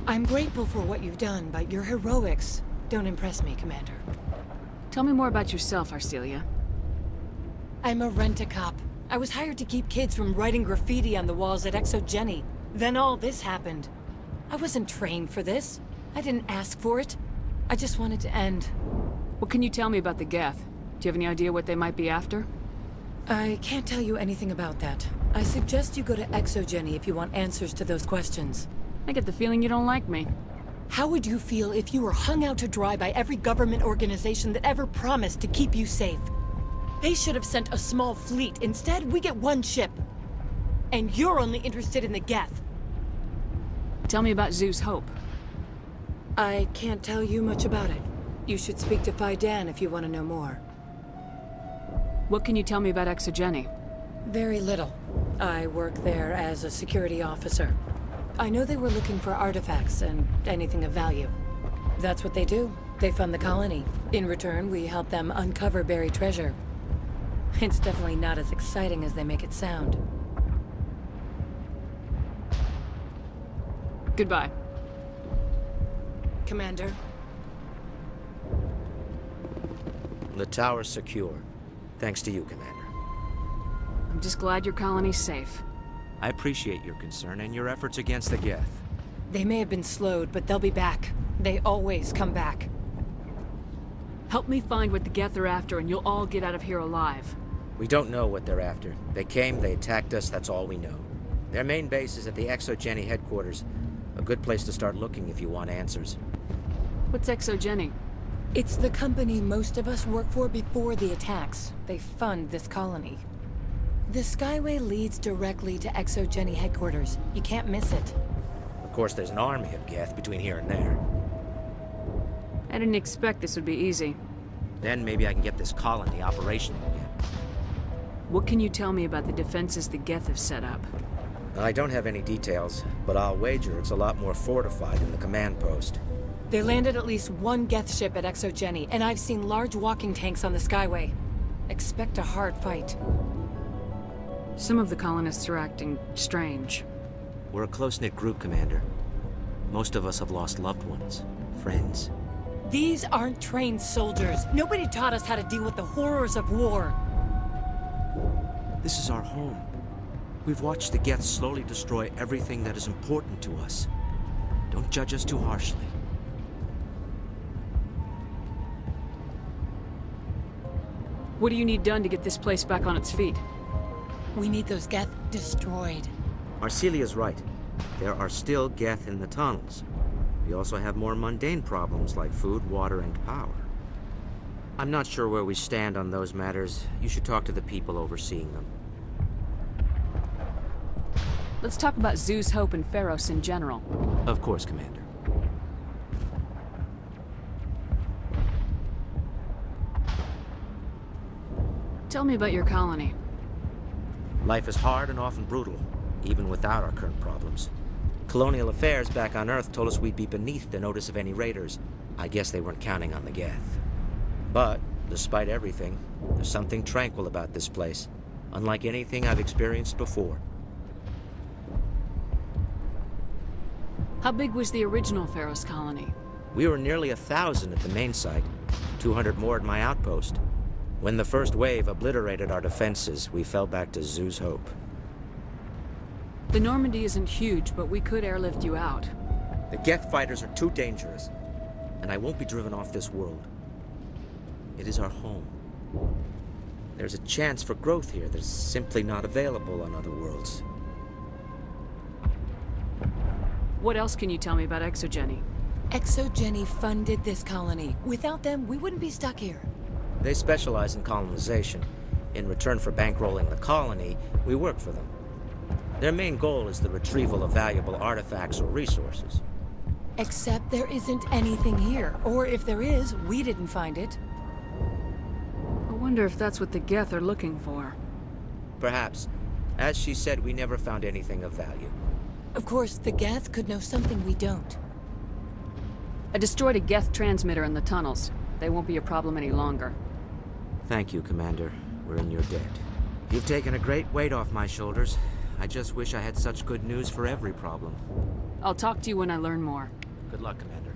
I'm grateful for what you've done, but your heroics don't impress me, Commander. Tell me more about yourself, Arcelia. I'm a rent-a-cop. I was hired to keep kids from writing graffiti on the walls at Exogeny. Then all this happened. I wasn't trained for this. I didn't ask for it. I just wanted to end. What can you tell me about the Geth? Do you have any idea what they might be after? I can't tell you anything about that. I suggest you go to Exogeny if you want answers to those questions. I get the feeling you don't like me. How would you feel if you were hung out to dry by every government organization that ever promised to keep you safe? They should have sent a small fleet. Instead, we get one ship. And you're only interested in the Geth. Tell me about Zeus Hope. I can't tell you much about it. You should speak to Phi Dan if you want to know more. What can you tell me about Exogeny? Very little. I work there as a security officer. I know they were looking for artifacts and anything of value. That's what they do. They fund the colony. In return, we help them uncover buried treasure. It's definitely not as exciting as they make it sound. Goodbye. Commander. The tower's secure. Thanks to you, Commander. I'm just glad your colony's safe. I appreciate your concern and your efforts against the Geth. They may have been slowed, but they'll be back. They always come back. Help me find what the Geth are after and you'll all get out of here alive. We don't know what they're after. They came, they attacked us, that's all we know. Their main base is at the Exogeny headquarters. A good place to start looking if you want answers. What's Exogeny? It's the company most of us work for before the attacks. They fund this colony. The Skyway leads directly to Exogeny headquarters. You can't miss it. Of course, there's an army of Geth between here and there. I didn't expect this would be easy. Then maybe I can get this colony operational again. What can you tell me about the defenses the Geth have set up? I don't have any details, but I'll wager it's a lot more fortified than the command post. They landed at least one Geth ship at Exogeny, and I've seen large walking tanks on the Skyway. Expect a hard fight. Some of the colonists are acting strange. We're a close-knit group, Commander. Most of us have lost loved ones, friends. These aren't trained soldiers. Nobody taught us how to deal with the horrors of war. This is our home. We've watched the Geth slowly destroy everything that is important to us. Don't judge us too harshly. What do you need done to get this place back on its feet? We need those Geth destroyed. Arcelia's right. There are still Geth in the tunnels. We also have more mundane problems like food, water, and power. I'm not sure where we stand on those matters. You should talk to the people overseeing them. Let's talk about Zeus, Hope, and Pharos in general. Of course, Commander. Tell me about your colony. Life is hard and often brutal, even without our current problems. Colonial affairs back on Earth told us we'd be beneath the notice of any raiders. I guess they weren't counting on the Geth. But, despite everything, there's something tranquil about this place, unlike anything I've experienced before. How big was the original Pharos colony? We were nearly 1,000 at the main site, 200 more at my outpost. When the first wave obliterated our defenses, we fell back to Zeus Hope. The Normandy isn't huge, but we could airlift you out. The Geth fighters are too dangerous, and I won't be driven off this world. It is our home. There's a chance for growth here that's simply not available on other worlds. What else can you tell me about Exogeny? Exogeny funded this colony. Without them, we wouldn't be stuck here. They specialize in colonization. In return for bankrolling the colony, we work for them. Their main goal is the retrieval of valuable artifacts or resources. Except there isn't anything here. Or if there is, we didn't find it. I wonder if that's what the Geth are looking for. Perhaps. As she said, we never found anything of value. Of course, the Geth could know something we don't. I destroyed a Geth transmitter in the tunnels. They won't be a problem any longer. Thank you, Commander. We're in your debt. You've taken a great weight off my shoulders. I just wish I had such good news for every problem. I'll talk to you when I learn more. Good luck, Commander.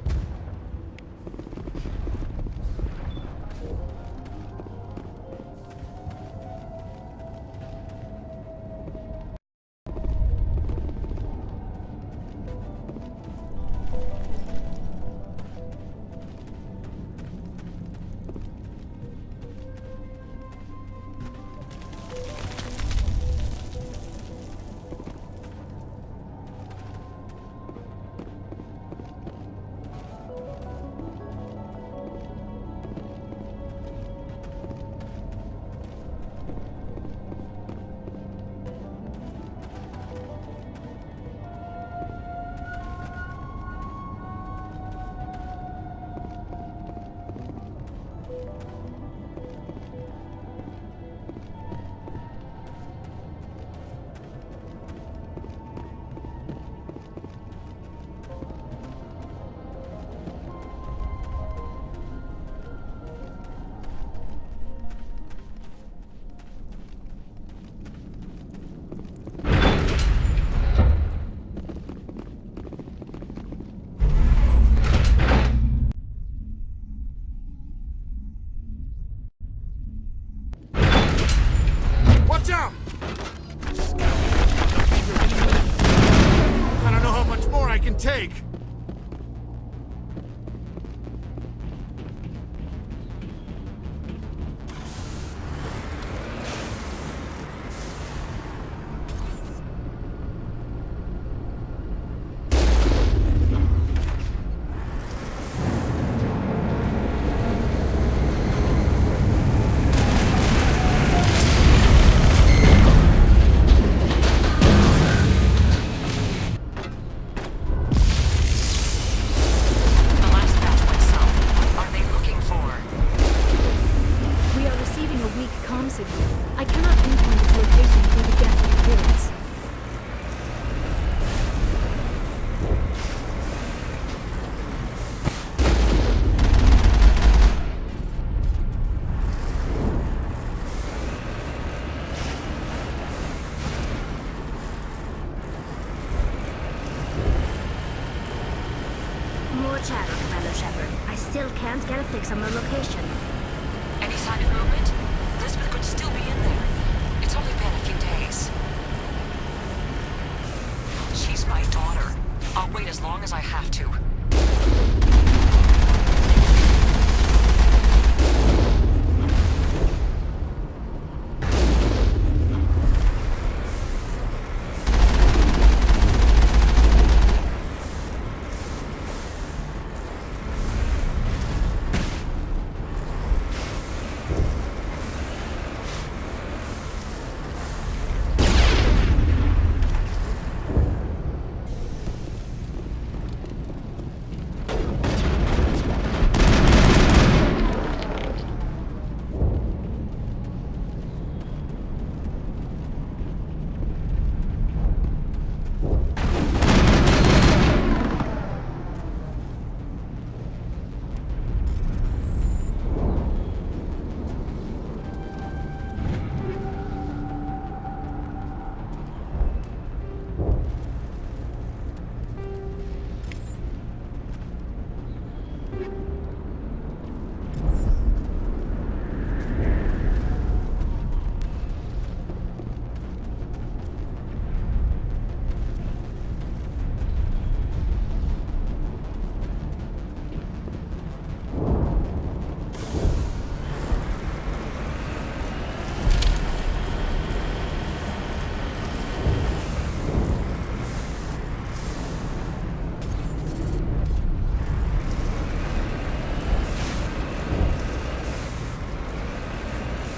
Watch out! I don't know how much more I can take. I cannot pinpoint its location through the gap interference. More chatter, Commander Shepard. I still can't get a fix on the location. Any sign of movement? Lisbeth could still be in there. It's only been a few days. She's my daughter. I'll wait as long as I have to.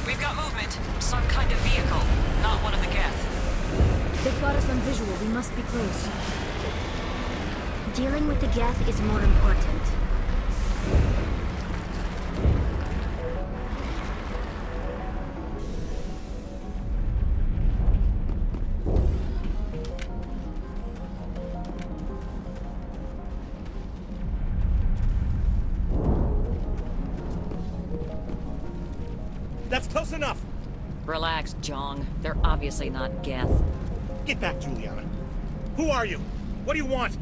We've got movement. Some kind of vehicle. Not one of the Geth. They've got us on visual. We must be close. Dealing with the Geth is more important. That's close enough! Relax, Jong. They're obviously not Geth. Get back, Juliana. Who are you? What do you want?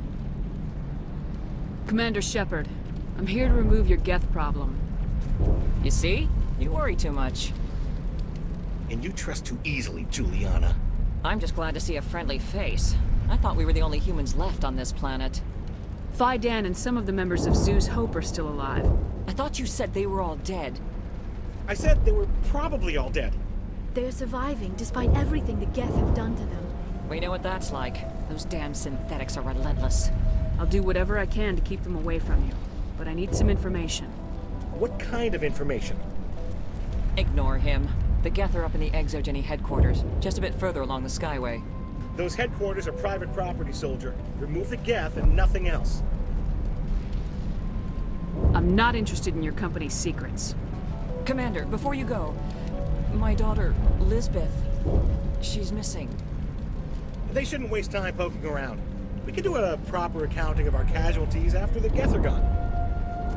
Commander Shepard, I'm here to remove your Geth problem. You see? You worry too much. And you trust too easily, Juliana. I'm just glad to see a friendly face. I thought we were the only humans left on this planet. Phi Dan and some of the members of Zoo's Hope are still alive. I thought you said they were all dead. I said they were probably all dead. They're surviving despite everything the Geth have done to them. We know what that's like. Those damn synthetics are relentless. I'll do whatever I can to keep them away from you, but I need some information. What kind of information? Ignore him. The Geth are up in the Exogeny headquarters, just a bit further along the Skyway. Those headquarters are private property, soldier. Remove the Geth and nothing else. I'm not interested in your company's secrets. Commander, before you go, my daughter, Lisbeth, she's missing. They shouldn't waste time poking around. We can do a proper accounting of our casualties after the Geth are gone.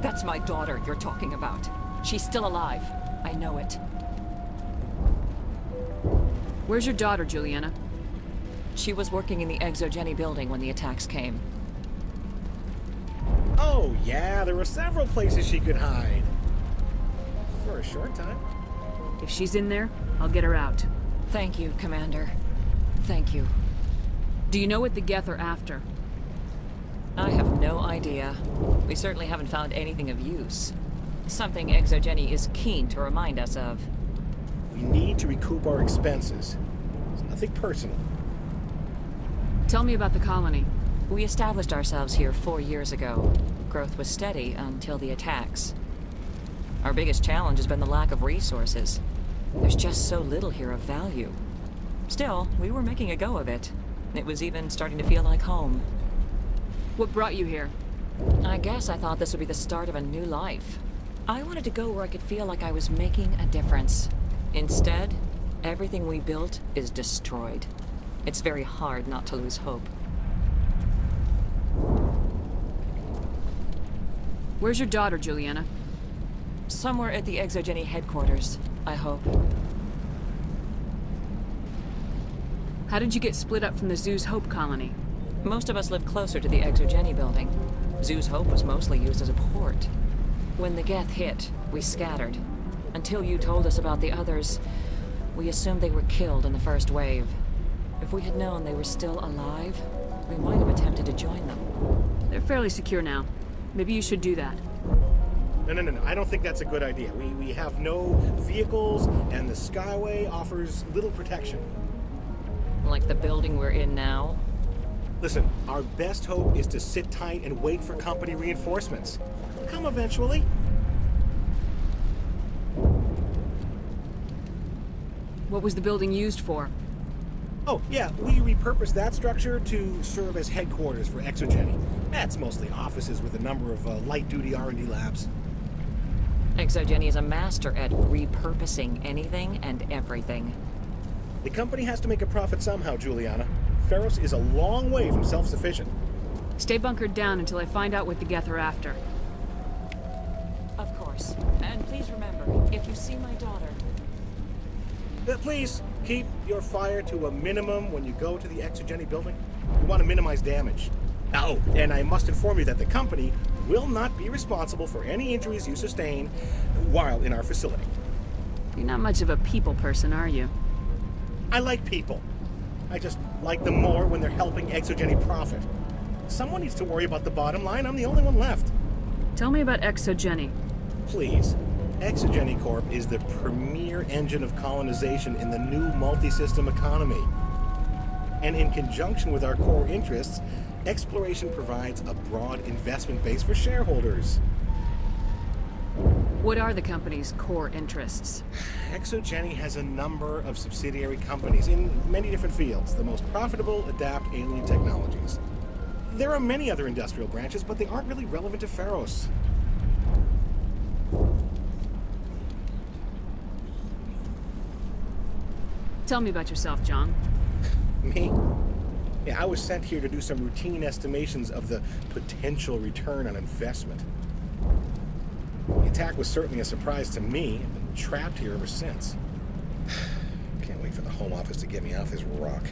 That's my daughter you're talking about. She's still alive. I know it. Where's your daughter, Juliana? She was working in the Exogeny building when the attacks came. Oh, yeah, there were several places she could hide. For a short time. If she's in there, I'll get her out. Thank you, Commander. Thank you. Do you know what the Geth are after? I have no idea. We certainly haven't found anything of use. Something Exogeny is keen to remind us of. We need to recoup our expenses. It's nothing personal. Tell me about the colony. We established ourselves here 4 years ago. Growth was steady until the attacks. Our biggest challenge has been the lack of resources. There's just so little here of value. Still, we were making a go of it. It was even starting to feel like home. What brought you here? I guess I thought this would be the start of a new life. I wanted to go where I could feel like I was making a difference. Instead, everything we built is destroyed. It's very hard not to lose hope. Where's your daughter, Juliana? Somewhere at the Exogeny headquarters, I hope. How did you get split up from the Zoo's Hope colony? Most of us lived closer to the Exogeny building. Zoo's Hope was mostly used as a port. When the Geth hit, we scattered. Until you told us about the others, we assumed they were killed in the first wave. If we had known they were still alive, we might have attempted to join them. They're fairly secure now. Maybe you should do that. No. I don't think that's a good idea. We have no vehicles, and the Skyway offers little protection. Like the building we're in now? Listen, our best hope is to sit tight and wait for company reinforcements. They'll come eventually. What was the building used for? Oh, yeah, we repurposed that structure to serve as headquarters for Exogeny. That's mostly offices with a number of light-duty R&D labs. Exogeny is a master at repurposing anything and everything. The company has to make a profit somehow, Juliana. Feros is a long way from self-sufficient. Stay bunkered down until I find out what the Geth are after. Of course. And please remember, if you see my daughter... Please, keep your fire to a minimum when you go to the Exogeny building. We want to minimize damage. Oh, and I must inform you that the company will not be responsible for any injuries you sustain while in our facility. You're not much of a people person, are you? I like people. I just like them more when they're helping Exogeny profit. Someone needs to worry about the bottom line. I'm the only one left. Tell me about Exogeny. Please. Exogeny Corp is the premier engine of colonization in the new multi-system economy. And in conjunction with our core interests, exploration provides a broad investment base for shareholders. What are the company's core interests? Exogeny has a number of subsidiary companies in many different fields. The most profitable adapt alien technologies. There are many other industrial branches, but they aren't really relevant to Feros. Tell me about yourself, John. Me? Yeah, I was sent here to do some routine estimations of the potential return on investment. The attack was certainly a surprise to me. I've been trapped here ever since. Can't wait for the Home Office to get me off this rock.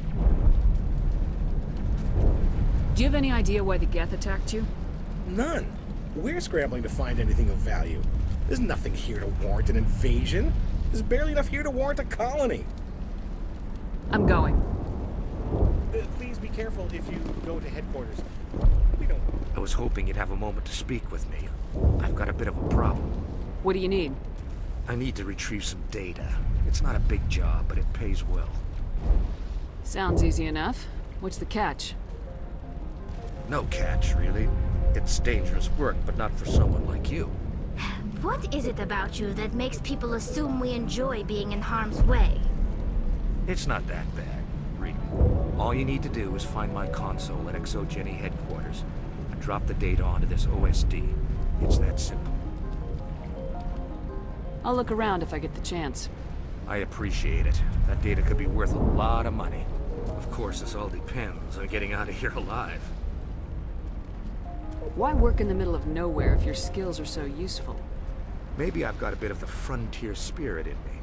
Do you have any idea why the Geth attacked you? None. We're scrambling to find anything of value. There's nothing here to warrant an invasion. There's barely enough here to warrant a colony. I'm going. Please be careful if you go to headquarters. We don't... I was hoping you'd have a moment to speak with me. I've got a bit of a problem. What do you need? I need to retrieve some data. It's not a big job, but it pays well. Sounds easy enough. What's the catch? No catch, really. It's dangerous work, but not for someone like you. What is it about you that makes people assume we enjoy being in harm's way? It's not that bad, really. All you need to do is find my console at Exogeny headquarters and drop the data onto this OSD. It's that simple. I'll look around if I get the chance. I appreciate it. That data could be worth a lot of money. Of course, this all depends on getting out of here alive. Why work in the middle of nowhere if your skills are so useful? Maybe I've got a bit of the frontier spirit in me.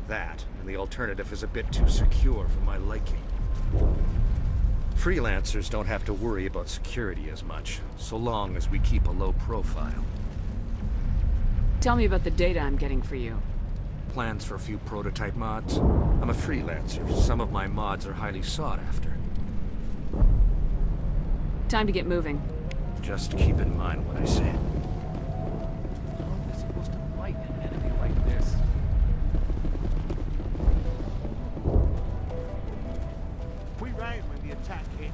That, and the alternative is a bit too secure for my liking. Freelancers don't have to worry about security as much, so long as we keep a low profile. Tell me about the data I'm getting for you. Plans for a few prototype mods? I'm a freelancer. Some of my mods are highly sought after. Time to get moving. Just keep in mind what I said. How are we supposed to fight an enemy like this? We ran when the attack came.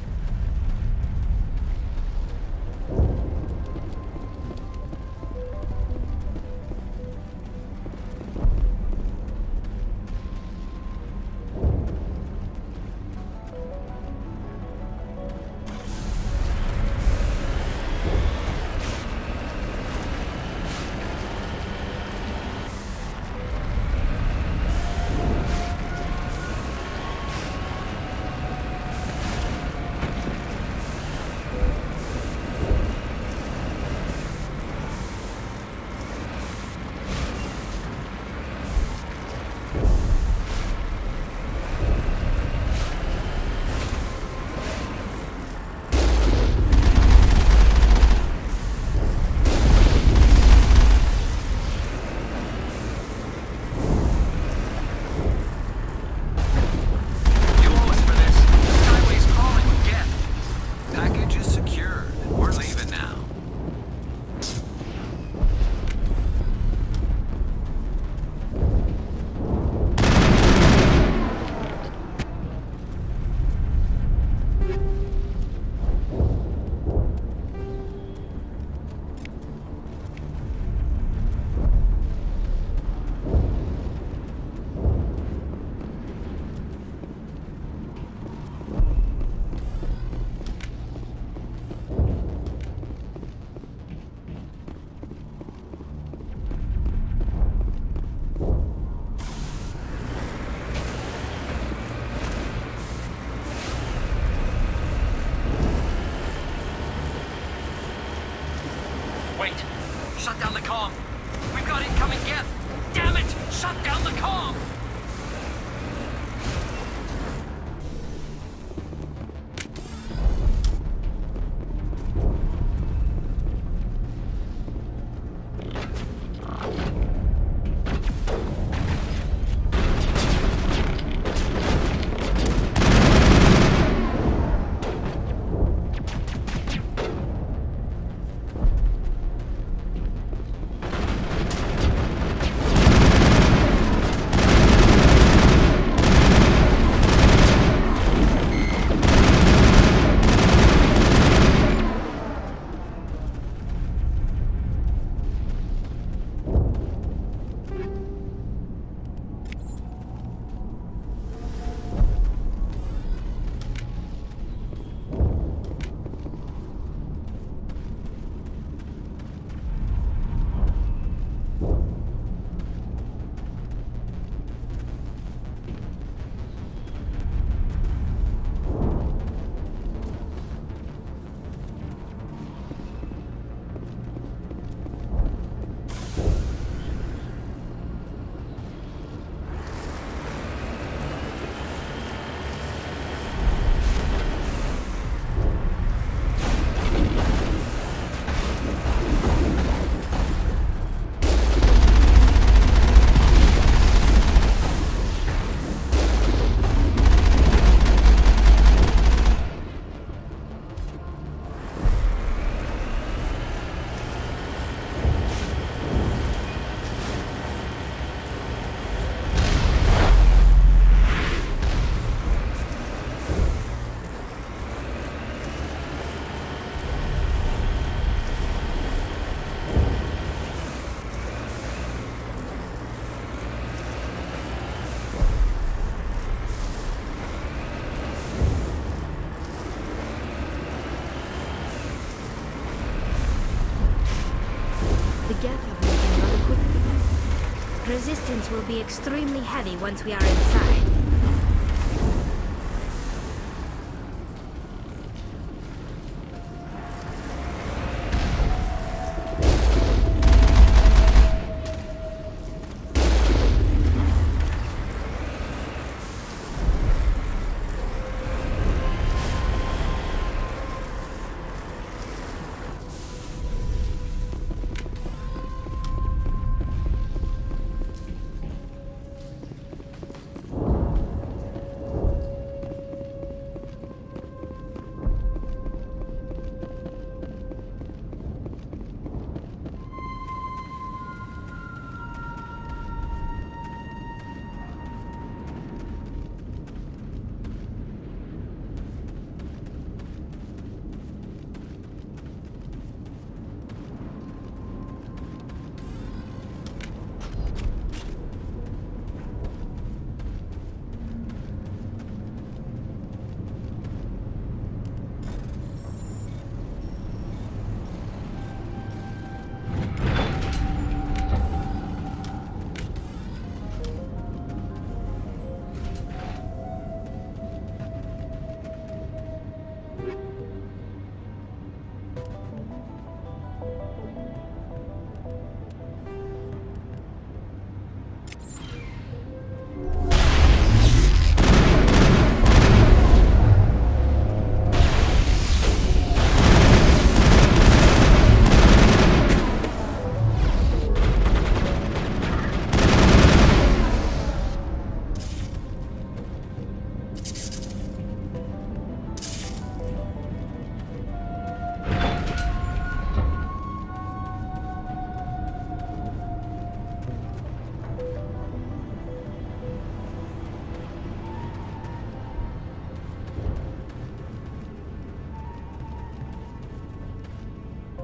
resistance will be extremely heavy once we are inside.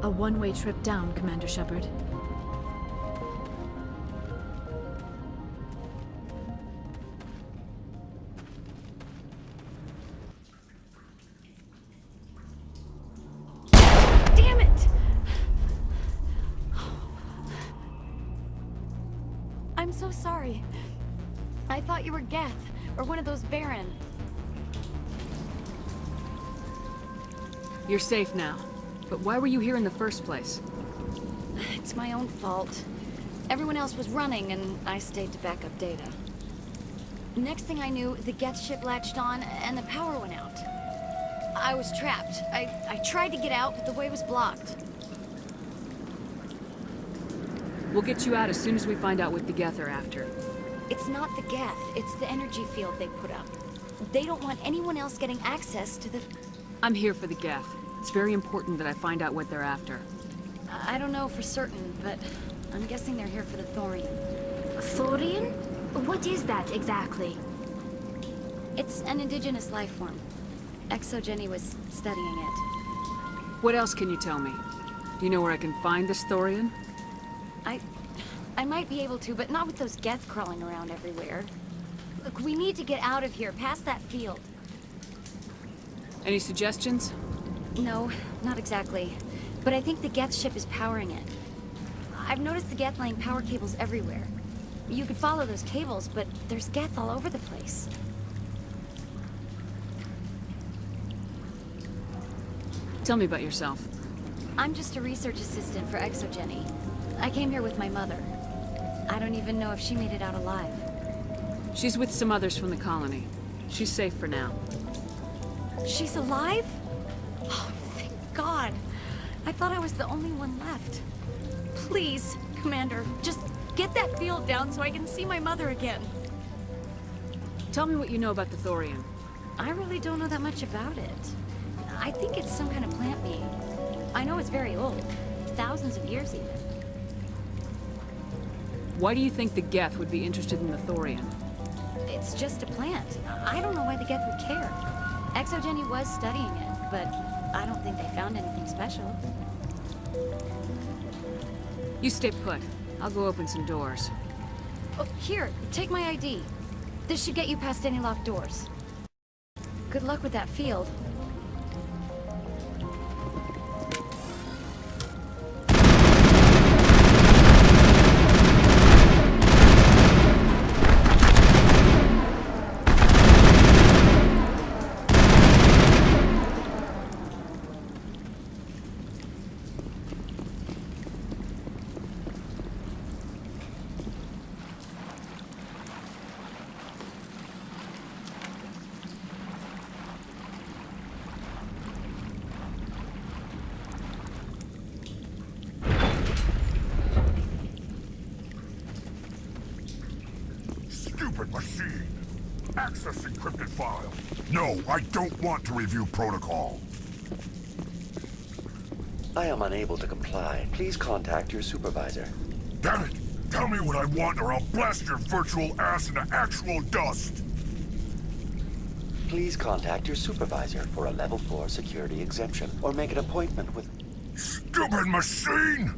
A one-way trip down, Commander Shepard. Damn it! I'm so sorry. I thought you were Geth, or one of those Baron. You're safe now. But why were you here in the first place? It's my own fault. Everyone else was running, and I stayed to back up data. Next thing I knew, the Geth ship latched on, and the power went out. I was trapped. I tried to get out, but the way was blocked. We'll get you out as soon as we find out what the Geth are after. It's not the Geth, it's the energy field they put up. They don't want anyone else getting access to the... I'm here for the Geth. It's very important that I find out what they're after. I don't know for certain, but I'm guessing they're here for the thorium. Thorium? What is that exactly? It's an indigenous life form. Exogeny was studying it. What else can you tell me? Do you know where I can find this thorium? I might be able to, but not with those Geth crawling around everywhere. Look, we need to get out of here, past that field. Any suggestions? No, not exactly. But I think the Geth ship is powering it. I've noticed the Geth laying power cables everywhere. You could follow those cables, but there's Geth all over the place. Tell me about yourself. I'm just a research assistant for Exogeny. I came here with my mother. I don't even know if she made it out alive. She's with some others from the colony. She's safe for now. She's alive? Oh, thank God. I thought I was the only one left. Please, Commander, just get that field down so I can see my mother again. Tell me what you know about the thorium. I really don't know that much about it. I think it's some kind of plant being. I know it's very old. Thousands of years even. Why do you think the Geth would be interested in the thorium? It's just a plant. I don't know why the Geth would care. Exogeny was studying it, but I don't think they found anything special. You stay put. I'll go open some doors. Oh, here, take my ID. This should get you past any locked doors. Good luck with that field. access encrypted file. No, I don't want to review protocol. I am unable to comply. Please contact your supervisor. Damn it! Tell me what I want or I'll blast your virtual ass into actual dust! Please contact your supervisor for a level 4 security exemption, or make an appointment with... Stupid machine!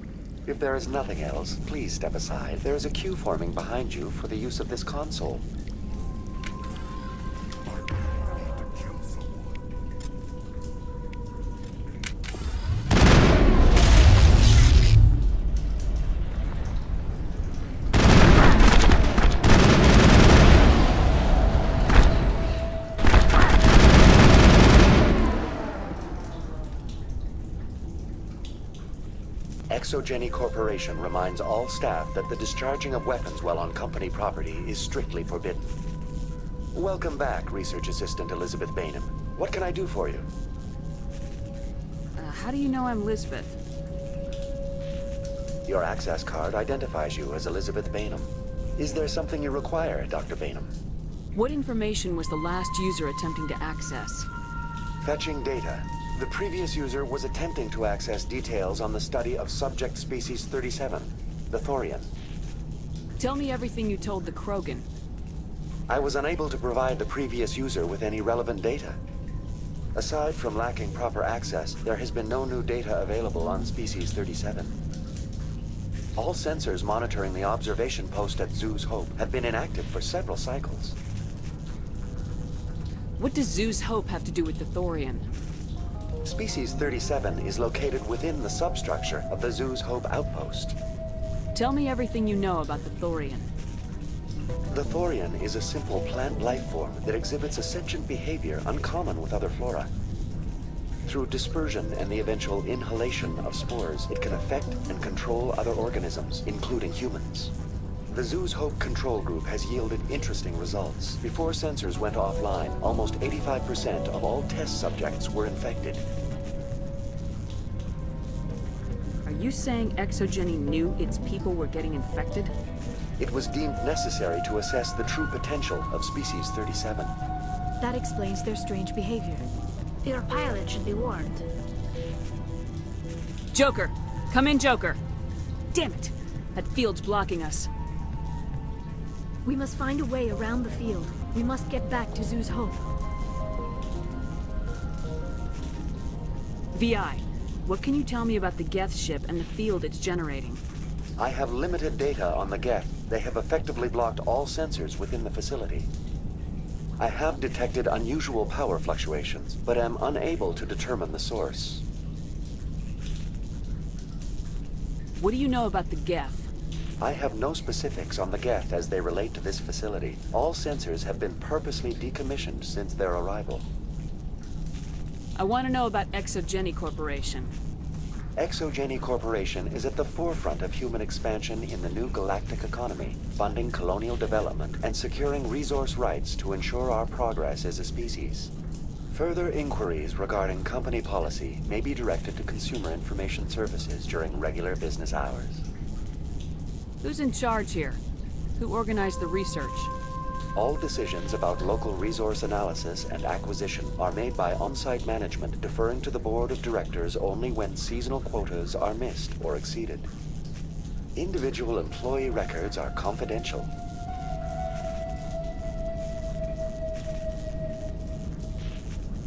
If there is nothing else, please step aside. There is a queue forming behind you for the use of this console. Exogeny Corporation reminds all staff that the discharging of weapons while on company property is strictly forbidden. Welcome back, Research Assistant Elizabeth Bainham. What can I do for you? How do you know I'm Lisbeth? Your access card identifies you as Elizabeth Bainham. Is there something you require, Dr. Bainham? What information was the last user attempting to access? Fetching data. The previous user was attempting to access details on the study of subject species 37, the Thorian. Tell me everything you told the Krogan. I was unable to provide the previous user with any relevant data. Aside from lacking proper access, there has been no new data available on species 37. All sensors monitoring the observation post at Zoo's Hope have been inactive for several cycles. What does Zoo's Hope have to do with the Thorian? Species 37 is located within the substructure of the Zoo's Hope outpost. Tell me everything you know about the Thorian. The Thorian is a simple plant life form that exhibits a sentient behavior uncommon with other flora. Through dispersion and the eventual inhalation of spores, it can affect and control other organisms, including humans. The Zoo's Hope control group has yielded interesting results. Before sensors went offline, almost 85% of all test subjects were infected. Are you saying Exogeny knew its people were getting infected? It was deemed necessary to assess the true potential of species 37. That explains their strange behavior. Your pilot should be warned. Joker! Come in, Joker! Damn it! That field's blocking us. We must find a way around the field. We must get back to Zoo's Hope. VI, what can you tell me about the Geth ship and the field it's generating? I have limited data on the Geth. They have effectively blocked all sensors within the facility. I have detected unusual power fluctuations, but am unable to determine the source. What do you know about the Geth? I have no specifics on the Geth as they relate to this facility. All sensors have been purposely decommissioned since their arrival. I want to know about Exogeny Corporation. Exogeny Corporation is at the forefront of human expansion in the new galactic economy, funding colonial development and securing resource rights to ensure our progress as a species. Further inquiries regarding company policy may be directed to Consumer Information Services during regular business hours. Who's in charge here? Who organized the research? All decisions about local resource analysis and acquisition are made by on-site management, deferring to the board of directors only when seasonal quotas are missed or exceeded. Individual employee records are confidential.